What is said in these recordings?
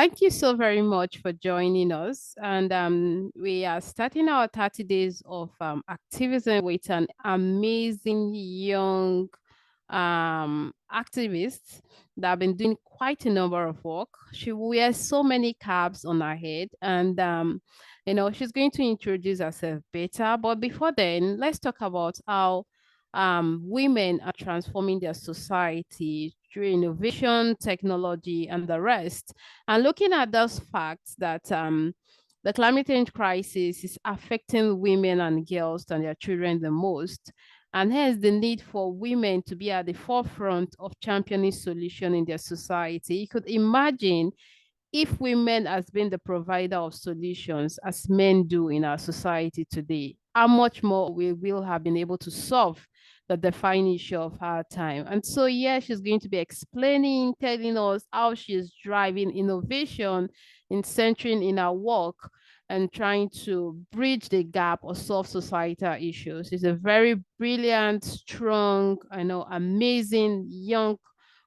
thank you so very much for joining us. And we are starting our 30 days of activism with an amazing young activist that have been doing quite a number of work. She wears so many caps on her head, and she's going to introduce herself better. But before then, let's talk about how women are transforming their society through innovation, technology, and the rest. And looking at those facts that the climate change crisis is affecting women and girls and their children the most, and hence the need for women to be at the forefront of championing solution in their society. You could imagine if women has been the provider of solutions as men do in our society today, how much more we will have been able to solve the defining issue of our time. And so, yeah, she's going to be explaining, telling us how she's driving innovation in centering in our work and trying to bridge the gap or solve societal issues. She's a very brilliant, strong, amazing young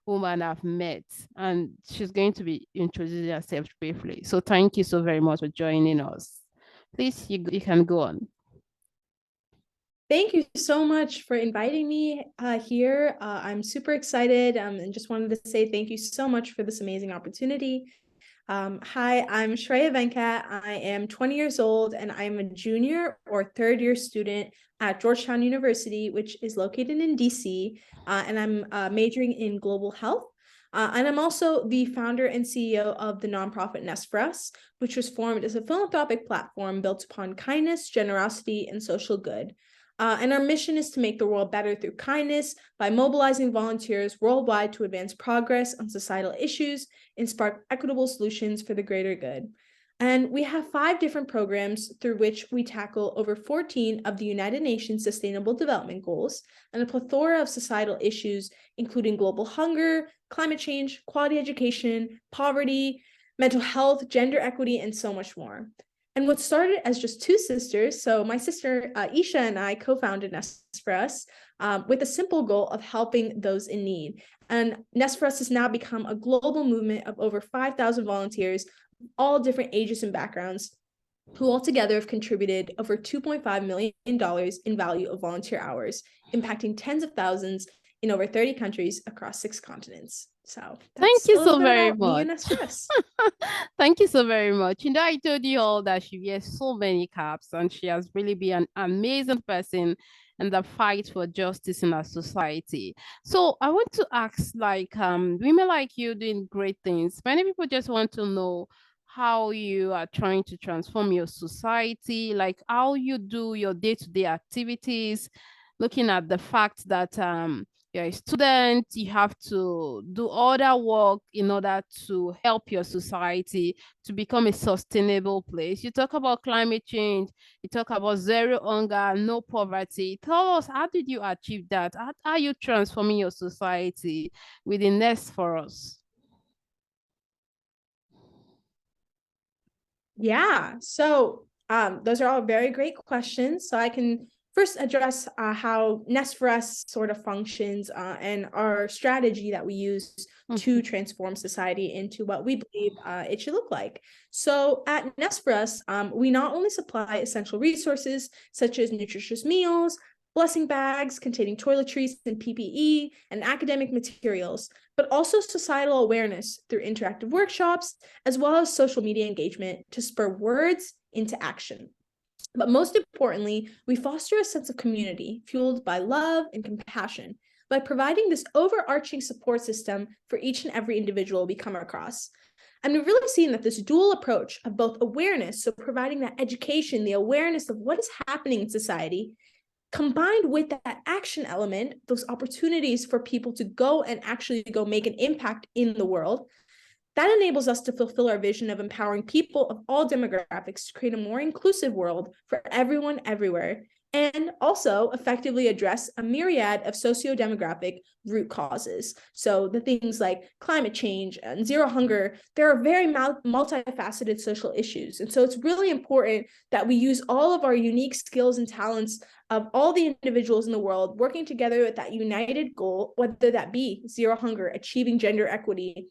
woman I've met, and she's going to be introducing herself briefly. So thank you so very much for joining us. Please, you can go on. Thank you so much for inviting me here. I'm super excited and just wanted to say thank you so much for this amazing opportunity. Hi, I'm Shreyaa Venkat. I am 20 years old and I'm a junior or third year student at Georgetown University, which is located in DC, and I'm majoring in global health. And I'm also the founder and CEO of the nonprofit NEST4US, which was formed as a philanthropic platform built upon kindness, generosity, and social good. And our mission is to make the world better through kindness by mobilizing volunteers worldwide to advance progress on societal issues and spark equitable solutions for the greater good. And we have 5 different programs through which we tackle over 14 of the United Nations Sustainable Development Goals and a plethora of societal issues, including global hunger, climate change, quality education, poverty, mental health, gender equity, and so much more. And what started as just 2 sisters, so my sister Isha and I co-founded NEST4US with a simple goal of helping those in need. And NEST4US has now become a global movement of over 5,000 volunteers, all different ages and backgrounds, who altogether have contributed over $2.5 million in value of volunteer hours, impacting tens of thousands in over 30 countries across 6 continents. So thank you so very much. Thank you so very much. I told you all that she wears so many caps and she has really been an amazing person in the fight for justice in our society. So I want to ask, women like you doing great things. Many people just want to know how you are trying to transform your society, like how you do your day-to-day activities, looking at the fact that you're a student, you have to do other work in order to help your society to become a sustainable place. You talk about climate change, you talk about zero hunger, no poverty. Tell us, how did you achieve that? How are you transforming your society with the NEST4US? Yeah, so those are all very great questions. So I can first address how NEST4US sort of functions and our strategy that we use to transform society into what we believe it should look like. So at NEST4US, we not only supply essential resources such as nutritious meals, blessing bags containing toiletries and PPE, and academic materials, but also societal awareness through interactive workshops, as well as social media engagement to spur words into action. But most importantly, we foster a sense of community fueled by love and compassion by providing this overarching support system for each and every individual we come across. And we've really seen that this dual approach of both awareness, so providing that education, the awareness of what is happening in society, combined with that action element, those opportunities for people to go and actually go make an impact in the world, that enables us to fulfill our vision of empowering people of all demographics to create a more inclusive world for everyone everywhere, and also effectively address a myriad of socio-demographic root causes. So the things like climate change and zero hunger, there are very multifaceted social issues. And so it's really important that we use all of our unique skills and talents of all the individuals in the world working together with that united goal, whether that be zero hunger, achieving gender equity,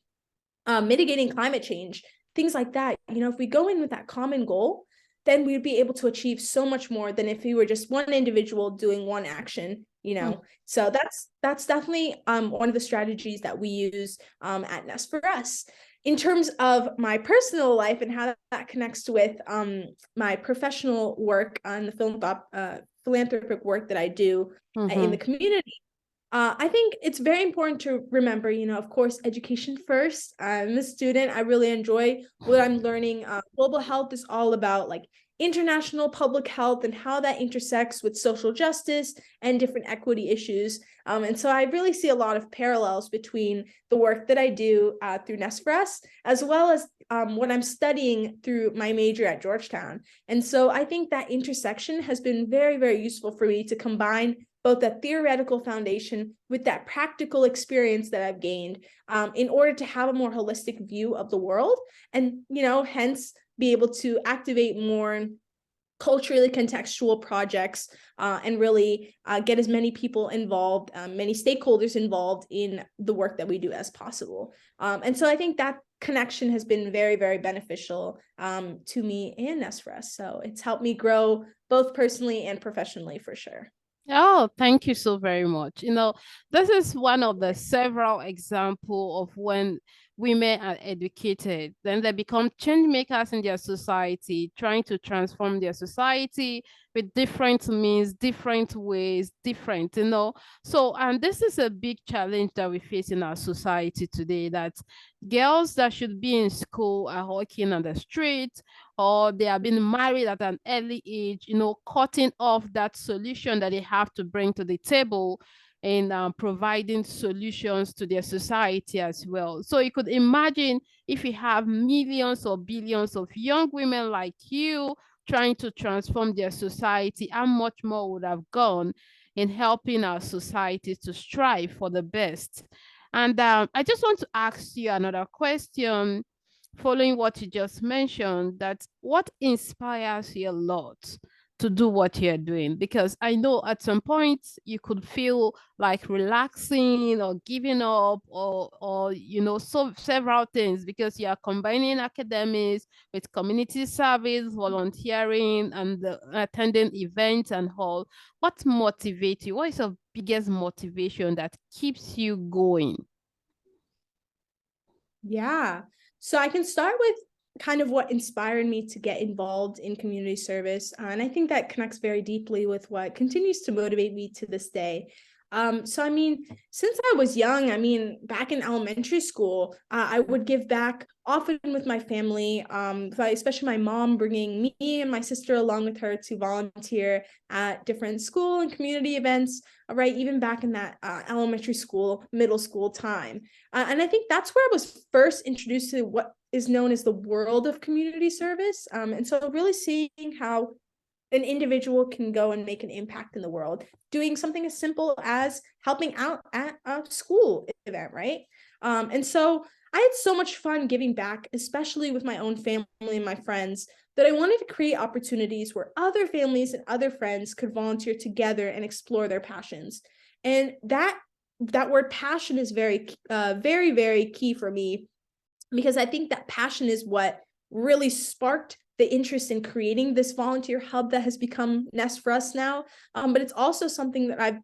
mitigating climate change, things like that. If we go in with that common goal, then we'd be able to achieve so much more than if we were just one individual doing one action. So that's definitely one of the strategies that we use at NEST4US. In terms of my personal life and how that connects with my professional work on the philanthropic work that I do in the community, I think it's very important to remember, of course, education first. I'm a student. I really enjoy what I'm learning. Global health is all about like international public health and how that intersects with social justice and different equity issues. And so I really see a lot of parallels between the work that I do through NEST4US, as well as what I'm studying through my major at Georgetown. And so I think that intersection has been very, very useful for me to combine both that theoretical foundation with that practical experience that I've gained in order to have a more holistic view of the world and, hence be able to activate more culturally contextual projects and really get as many people involved, many stakeholders involved in the work that we do as possible. And so I think that connection has been very, very beneficial to me and NEST4US. So it's helped me grow both personally and professionally for sure. Oh, thank you so very much. This is one of the several examples of when women are educated, then they become change makers in their society, trying to transform their society with different means, different ways, different. So, and this is a big challenge that we face in our society today, that girls that should be in school are walking on the street, or they have been married at an early age, cutting off that solution that they have to bring to the table and providing solutions to their society as well. So you could imagine if you have millions or billions of young women like you trying to transform their society, how much more would have gone in helping our society to strive for the best. And I just want to ask you another question following what you just mentioned, that what inspires you a lot to do what you're doing? Because I know at some point you could feel like relaxing or giving up or so several things, because you are combining academics with community service, volunteering, and attending events and all. What motivates you? What is your biggest motivation that keeps you going? Yeah. So I can start with kind of what inspired me to get involved in community service. And I think that connects very deeply with what continues to motivate me to this day. So I mean, since I was young, back in elementary school, I would give back often with my family, especially my mom bringing me and my sister along with her to volunteer at different school and community events, right? Even back in that elementary school, middle school time. And I think that's where I was first introduced to what is known as the world of community service. And so really seeing how an individual can go and make an impact in the world, doing something as simple as helping out at a school event, right? And so I had so much fun giving back, especially with my own family and my friends, that I wanted to create opportunities where other families and other friends could volunteer together and explore their passions. And that word passion is very, very, very key for me, because I think that passion is what really sparked the interest in creating this volunteer hub that has become NEST4US now. But it's also something that I've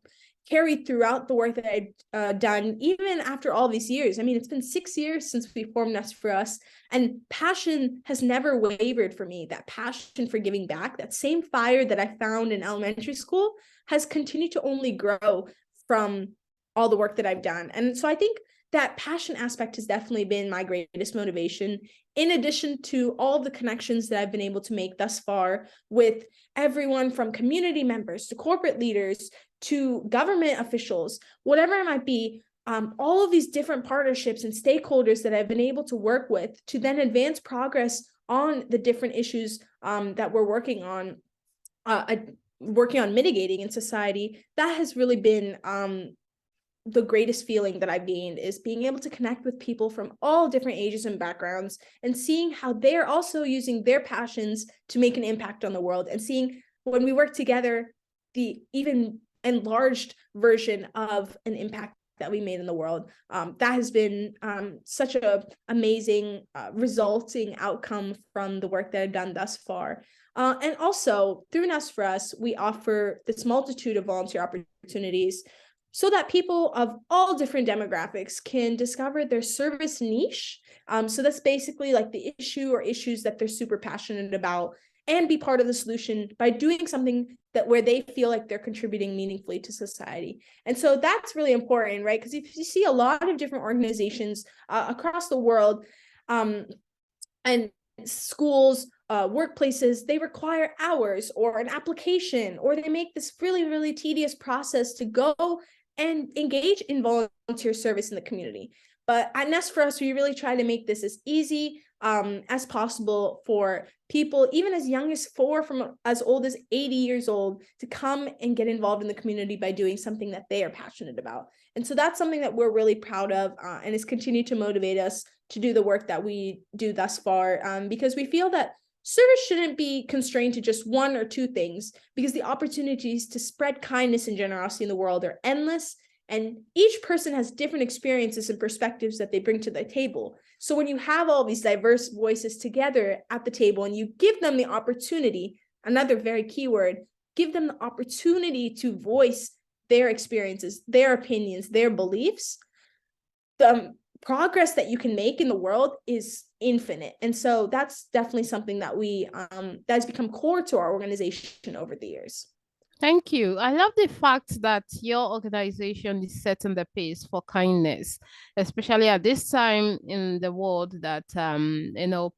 carried throughout the work that I've done, even after all these years. It's been 6 years since we formed NEST4US, and passion has never wavered for me. That passion for giving back, that same fire that I found in elementary school, has continued to only grow from all the work that I've done. And so I think that passion aspect has definitely been my greatest motivation, in addition to all of the connections that I've been able to make thus far with everyone from community members to corporate leaders to government officials, whatever it might be. All of these different partnerships and stakeholders that I've been able to work with to then advance progress on the different issues that we're working on mitigating in society. That has really been the greatest feeling that I've gained, is being able to connect with people from all different ages and backgrounds, and seeing how they're also using their passions to make an impact on the world, and seeing when we work together, the even enlarged version of an impact that we made in the world. That has been such a amazing resulting outcome from the work that I've done thus far. And also through NEST4US, we offer this multitude of volunteer opportunities so that people of all different demographics can discover their service niche. So that's basically like the issue or issues that they're super passionate about, and be part of the solution by doing something that where they feel like they're contributing meaningfully to society. And so that's really important, right? Because if you see a lot of different organizations across the world, and schools, workplaces, they require hours or an application, or they make this really, really tedious process to go and engage in volunteer service in the community. But at NEST4US, we really try to make this as easy as possible for people, even as young as 4 from as old as 80 years old, to come and get involved in the community by doing something that they are passionate about. And so that's something that we're really proud of, and has continued to motivate us to do the work that we do thus far, because we feel that service shouldn't be constrained to just 1 or 2 things, because the opportunities to spread kindness and generosity in the world are endless, and each person has different experiences and perspectives that they bring to the table. So when you have all these diverse voices together at the table and you give them the opportunity, another very key word, give them the opportunity to voice their experiences, their opinions, their beliefs, the progress that you can make in the world is infinite. And so that's definitely something that we that has become core to our organization over the years. Thank you. I love the fact that your organization is setting the pace for kindness, especially at this time in the world that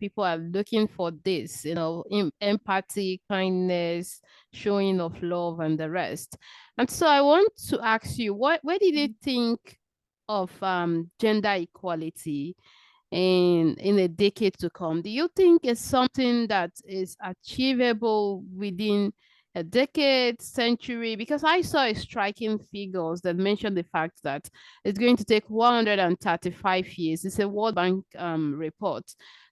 people are looking for this, empathy, kindness, showing of love, and the rest. And so I want to ask you, where did you think of gender equality in a decade to come? Do you think it's something that is achievable within a decade, century? Because I saw a striking figures that mentioned the fact that it's going to take 135 years. It's a World Bank report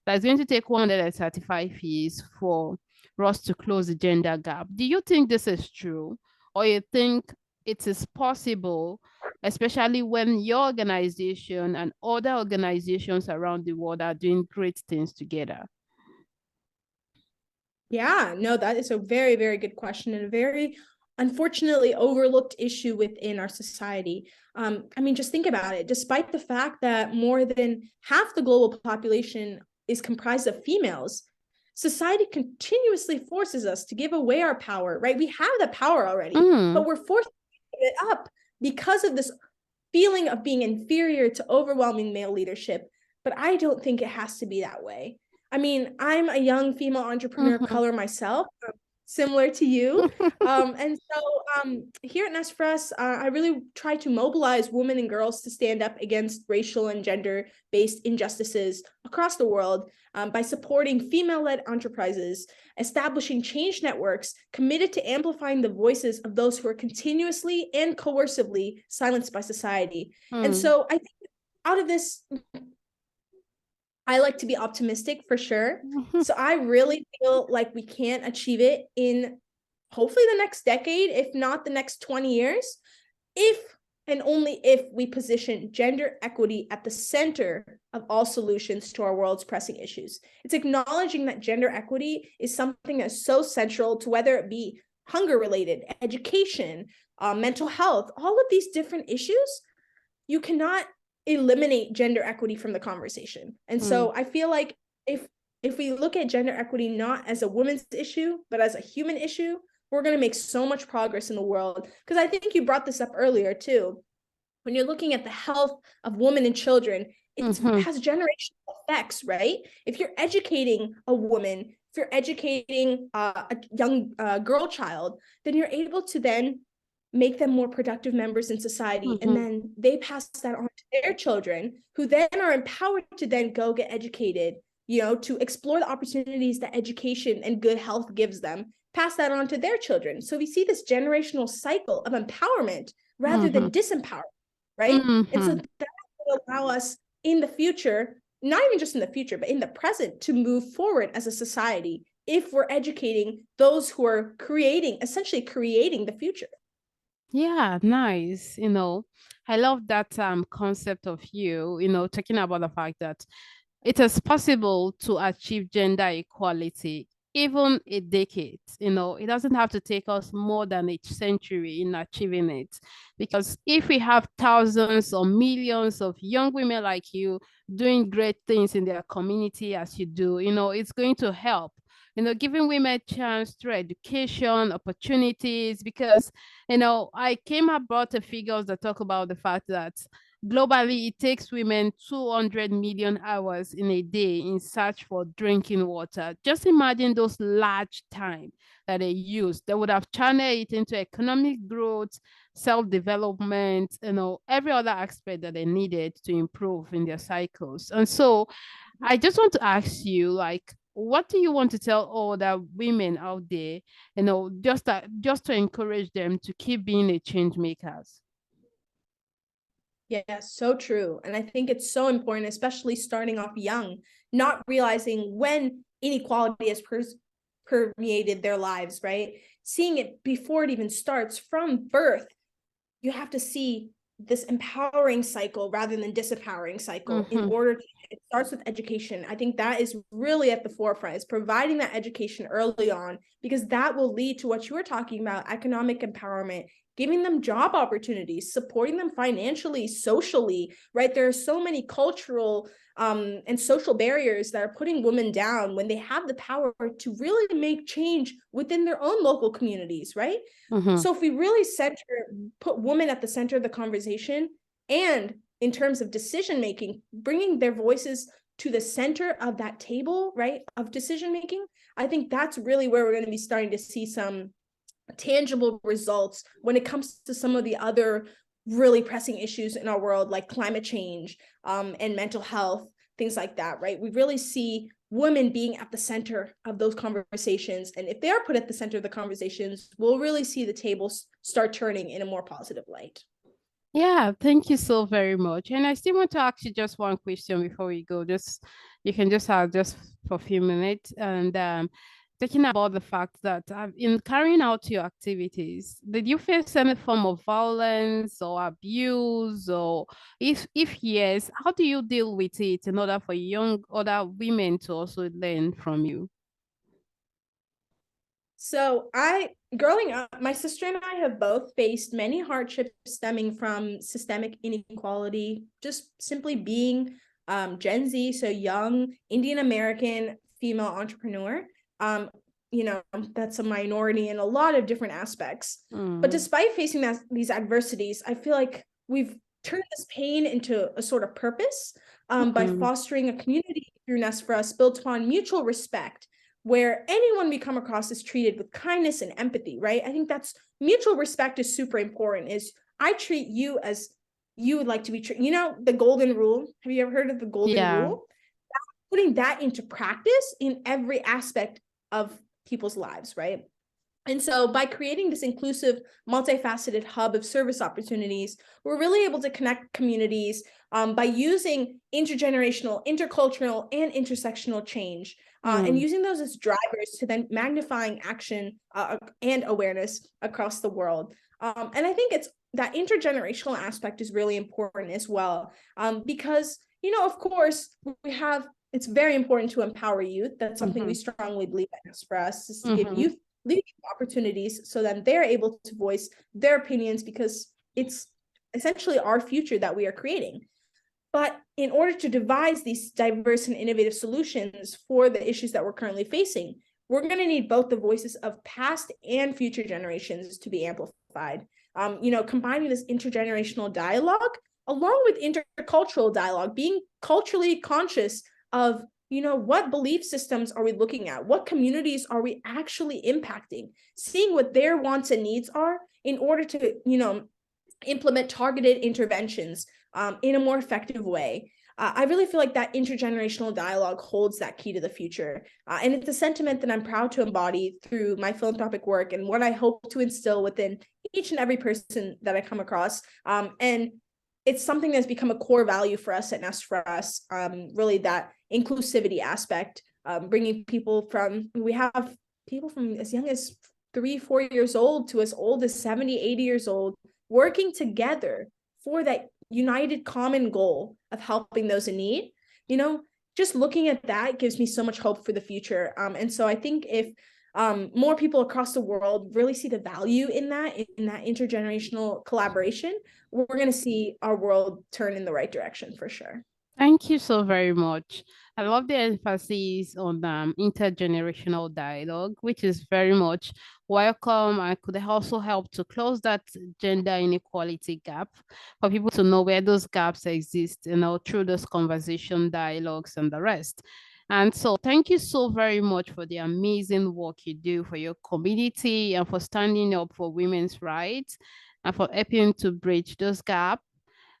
that it's going to take 135 years for us to close the gender gap. Do you think this is true, or you think it is possible, especially when your organization and other organizations around the world are doing great things together? Yeah, no, that is a very, very good question, and a very unfortunately overlooked issue within our society. I mean, just think about it. Despite the fact that more than half the global population is comprised of females, society continuously forces us to give away our power, right? We have the power already, but we're forced to give it up because of this feeling of being inferior to overwhelming male leadership. But I don't think it has to be that way. I mean, I'm a young female entrepreneur of color myself, similar to you. And so here at NEST4US, I really try to mobilize women and girls to stand up against racial and gender-based injustices across the world by supporting female-led enterprises, establishing change networks committed to amplifying the voices of those who are continuously and coercively silenced by society. And so I think out of this, I like to be optimistic for sure. So I really feel like we can achieve it in hopefully the next decade, if not the next 20 years, if and only if we position gender equity at the center of all solutions to our world's pressing issues. It's acknowledging that gender equity is something that's so central to whether it be hunger-related, education, mental health, all of these different issues. You cannot eliminate gender equity from the conversation. And so I feel like if we look at gender equity not as a women's issue, but as a human issue, we're going to make so much progress in the world. Because I think you brought this up earlier too. When you're looking at the health of women and children, it has generational effects, right? If you're educating a woman, if you're educating a young girl child, then you're able to then make them more productive members in society. And then they pass that on to their children, who then are empowered to then go get educated, to explore the opportunities that education and good health gives them, pass that on to their children. So we see this generational cycle of empowerment rather than disempowerment, right? And so that will allow us in the future, not even just in the future, but in the present, to move forward as a society if we're educating those who are essentially creating the future. Yeah, nice. I love that concept of talking about the fact that it is possible to achieve gender equality even a decade. It doesn't have to take us more than a century in achieving it. Because if we have thousands or millions of young women like you doing great things in their community as you do, it's going to help. Giving women a chance through education, opportunities, because I came about the figures that talk about the fact that globally, it takes women 200 million hours in a day in search for drinking water. Just imagine those large time that they use. They would have channeled it into economic growth, self-development, every other aspect that they needed to improve in their cycles. And so I just want to ask you, like, what do you want to tell all the women out there, just to encourage them to keep being a change makers? Yeah, so true. And I think it's so important, especially starting off young, not realizing when inequality has permeated their lives, right? Seeing it before it even starts from birth. You have to see this empowering cycle rather than disempowering cycle in Mm-hmm. order to, it starts with education. I think that is really at the forefront, is providing that education early on, because that will lead to what you were talking about, economic empowerment, giving them job opportunities, supporting them financially, socially, right? There are so many cultural and social barriers that are putting women down when they have the power to really make change within their own local communities, right? Mm-hmm. So if we really put women at the center of the conversation, and in terms of decision making, bringing their voices to the center of that table, right, of decision making, I think that's really where we're going to be starting to see some tangible results when it comes to some of the other really pressing issues in our world, like climate change and mental health, things like that, right? We really see women being at the center of those conversations. And if they are put at the center of the conversations, we'll really see the tables start turning in a more positive light. Yeah, thank you so very much. And I still want to ask you just one question before we go. Just you can just have just for a few minutes and talking about the fact that in carrying out your activities, did you face any form of violence or abuse, or if yes, how do you deal with it in order for young other women to also learn from you? So growing up, my sister and I have both faced many hardships stemming from systemic inequality, just simply being Gen Z, so young Indian American female entrepreneur. Um, that's a minority in a lot of different aspects. But Mm, despite facing these adversities, I feel like we've turned this pain into a sort of purpose by mm, fostering a community through NEST4US built upon mutual respect, where anyone we come across is treated with kindness and empathy, right? I think that's mutual respect is super important. Is I treat you as you would like to be treated. The golden rule. Have you ever heard of the golden yeah. rule? Putting that into practice in every aspect of people's lives, right? And so by creating this inclusive, multifaceted hub of service opportunities, we're really able to connect communities by using intergenerational, intercultural, and intersectional change, and Mm, using those as drivers to then magnifying action and awareness across the world. And I think it's that intergenerational aspect is really important as well, because, of course, it's very important to empower youth. That's something we mm-hmm, strongly believe in. For us is to give mm-hmm, youth leadership opportunities so that they're able to voice their opinions, because it's essentially our future that we are creating. But in order to devise these diverse and innovative solutions for the issues that we're currently facing, we're going to need both the voices of past and future generations to be amplified. Combining this intergenerational dialogue along with intercultural dialogue, being culturally conscious of what belief systems are we looking at, what communities are we actually impacting, seeing what their wants and needs are in order to implement targeted interventions in a more effective way. I really feel like that intergenerational dialogue holds that key to the future. And it's a sentiment that I'm proud to embody through my philanthropic work and what I hope to instill within each and every person that I come across. And it's something that's become a core value for us at NEST4US, really that inclusivity aspect, bringing people we have people from as young as 3-4 years old to as old as 70-80 years old, working together for that united common goal of helping those in need, you know, just looking at that gives me so much hope for the future. And so I think if more people across the world really see the value in that intergenerational collaboration, we're going to see our world turn in the right direction for sure. Thank you so very much. I love the emphasis on intergenerational dialogue, which is very much welcome and could also help to close that gender inequality gap for people to know where those gaps exist, you know, through those conversation dialogues and the rest. And so thank you so very much for the amazing work you do for your community and for standing up for women's rights and for helping to bridge those gaps.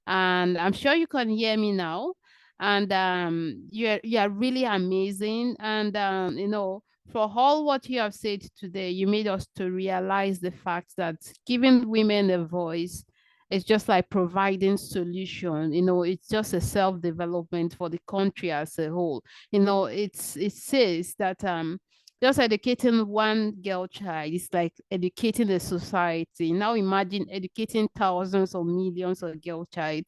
And I'm sure you can hear me now. And you are really amazing. And you know, for all what you have said today, you made us to realize the fact that giving women a voice is just like providing solution. You know, it's just a self-development for the country as a whole. You know, it says that just educating one girl child is like educating the society. Now imagine educating thousands or millions of girl child.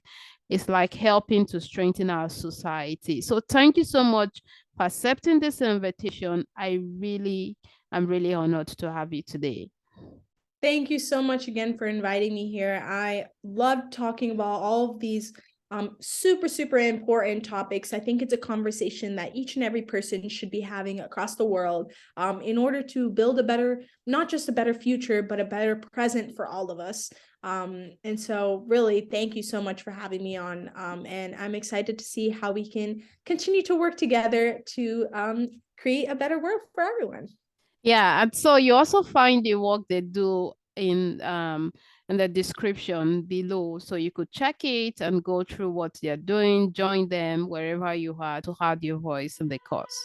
It's like helping to strengthen our society. So thank you so much for accepting this invitation. I'm really honored to have you today. Thank you so much again for inviting me here. I love talking about all of these super, super important topics. I think it's a conversation that each and every person should be having across the world in order to build a better, not just a better future, but a better present for all of us. And so really, thank you so much for having me on. And I'm excited to see how we can continue to work together to create a better world for everyone. Yeah, and so you also find the work they do in the description below, so you could check it and go through what they're doing, join them wherever you are to have your voice in the course.